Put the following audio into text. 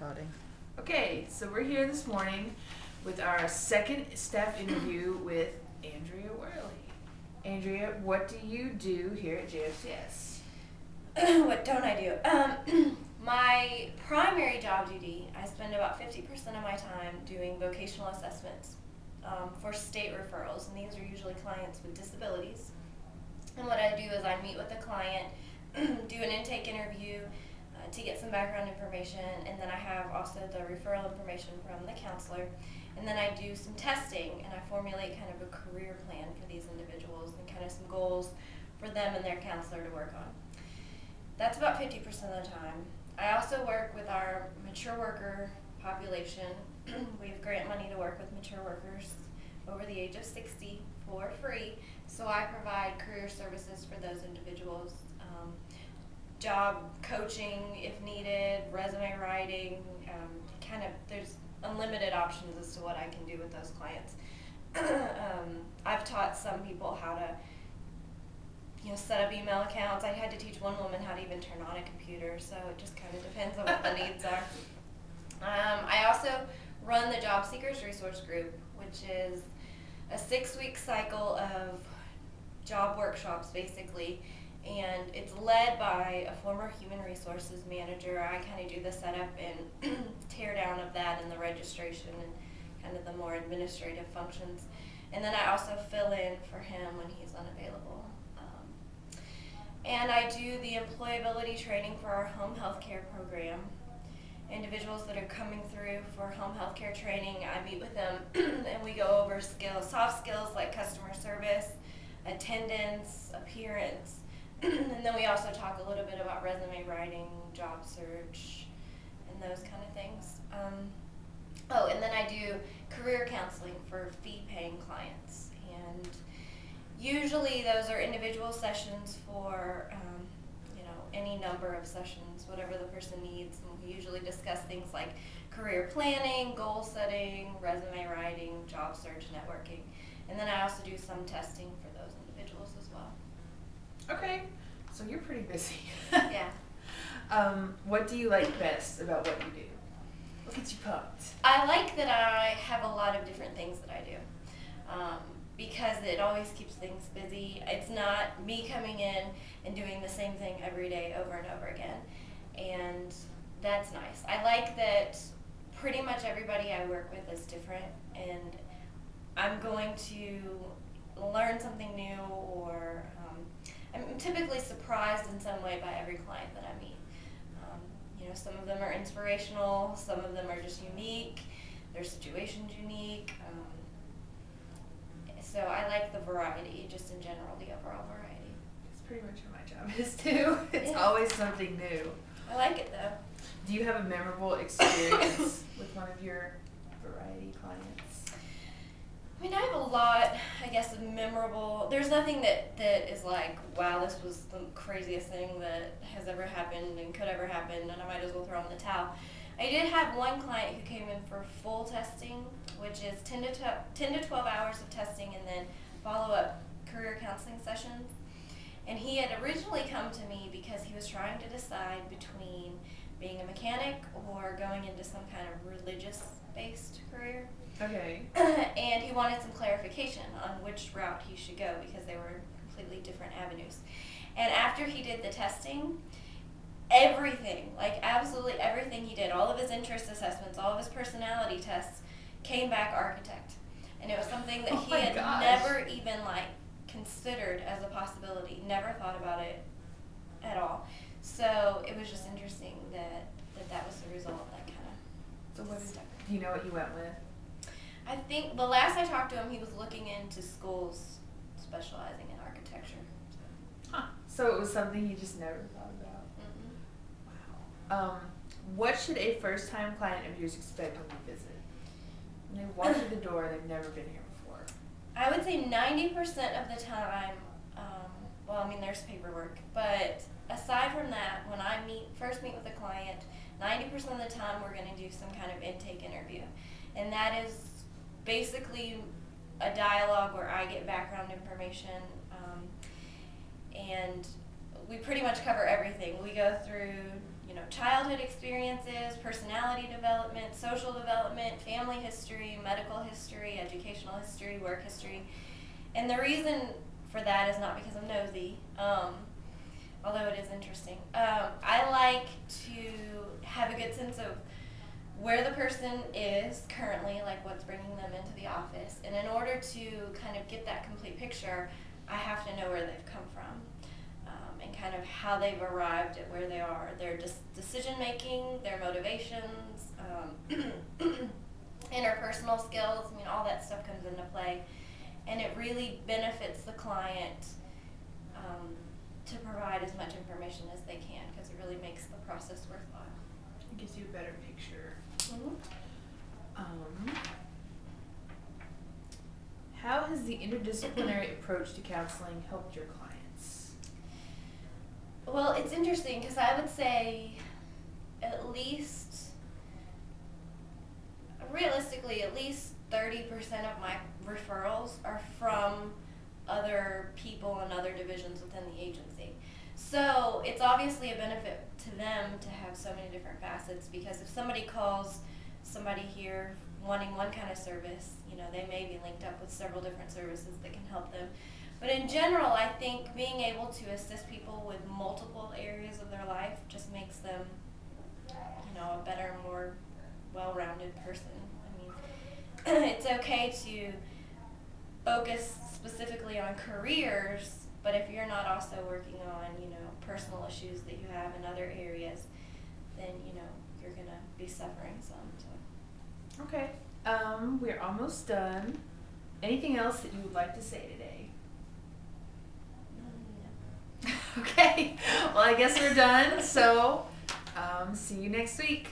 recording. Okay, so we're here this morning with our second staff interview with Andrea Wehrley. Andrea, what do you do here at JFCS? What don't I do? My primary job duty, I spend about 50% of my time doing vocational assessments for state referrals, and these are usually clients with disabilities. And what I do is I meet with the client, do an intake interview to get some background information, and then I have also the referral information from the counselor, and then I do some testing and I formulate kind of a career plan for these individuals and kind of some goals for them and their counselor to work on. That's about 50% of the time. I also work with our mature worker population. We have grant money to work with mature workers over the age of 60 for free, so I provide career services for those individuals. Job coaching if needed, resume writing, there's unlimited options as to what I can do with those clients. I've taught some people how to set up email accounts. I had to teach one woman how to even turn on a computer, so it just kind of depends on what the needs are. I also run the Job Seekers Resource Group, which is a 6-week cycle of job workshops basically, and it's led by a former human resources manager. I kind of do the setup and tear down of that and the registration and kind of the more administrative functions. And then I also fill in for him when he's unavailable. And I do the employability training for our home health care program. Individuals that are coming through for home health care training, I meet with them and we go over soft skills like customer service, attendance, appearance, and then we also talk a little bit about resume writing, job search, and those kind of things. And then I do career counseling for fee-paying clients, and usually those are individual sessions for any number of sessions, whatever the person needs. And we usually discuss things like career planning, goal setting, resume writing, job search, networking. And then I also do some testing for those individuals as well. Okay, so you're pretty busy. Yeah. What do you like best about what you do? What gets you pumped? I like that I have a lot of different things that I do. Because it always keeps things busy. It's not me coming in and doing the same thing every day over and over again. And that's nice. I like that pretty much everybody I work with is different, and I'm going to learn something new, or I'm typically surprised in some way by every client that I meet. Some of them are inspirational, some of them are just unique, their situation's unique. So I like the variety, just in general, the overall variety. It's pretty much what my job is too. It's always something new. I like it though. Do you have a memorable experience with one of your variety clients? I mean, I have a lot, I guess, of memorable. There's nothing that is like, wow, this was the craziest thing that has ever happened and could ever happen, and I might as well throw in the towel. I did have one client who came in for full testing, which is 10 to 12 hours of testing and then follow-up career counseling sessions. And he had originally come to me because he was trying to decide between being a mechanic or going into some kind of religious-based career. Okay. And he wanted some clarification on which route he should go because they were completely different avenues. And after he did the testing, everything, like absolutely everything he did, all of his interest assessments, all of his personality tests, came back architect. And it was something that he had never even considered as a possibility, never thought about it at all. So it was just interesting that was the result that kind of So what do you know what he went with? I think the last I talked to him, he was looking into schools specializing in architecture. So it was something he just never thought about. Mm-hmm. Wow. What should a first-time client of yours expect when they visit? When they walk through the door, they've never been here before. I would say 90% of the time, there's paperwork, but aside from that, when I first meet with a client, 90% of the time we're going to do some kind of intake interview. And that is basically a dialogue where I get background information, and we pretty much cover everything. We go through, childhood experiences, personality development, social development, family history, medical history, educational history, work history. And the reason for that is not because I'm nosy, although it is interesting. I like to have a good sense of where the person is currently, like what's bringing them into the office. And in order to kind of get that complete picture, I have to know where they've come from, and kind of how they've arrived at where they are, their decision making, their motivations, interpersonal skills. I mean, all that stuff comes into play. And it really benefits the client to provide as much information as they can, because it really makes the process worthwhile. It gives you a better picture. Mm-hmm. How has the interdisciplinary approach to counseling helped your clients? Well, it's interesting because I would say realistically, at least 30% of my referrals are from other people and other divisions within the agency. So it's obviously a benefit to them to have so many different facets, because if somebody calls somebody here wanting one kind of service, they may be linked up with several different services that can help them. But in general, I think being able to assist people with multiple areas of their life just makes them, a better, more well-rounded person. I mean, it's okay to focus specifically on careers, but if you're not also working on, personal issues that you have in other areas, then, you're going to be suffering some. So. Okay. We're almost done. Anything else that you would like to say today? No. Okay. Well, I guess we're done. So, see you next week.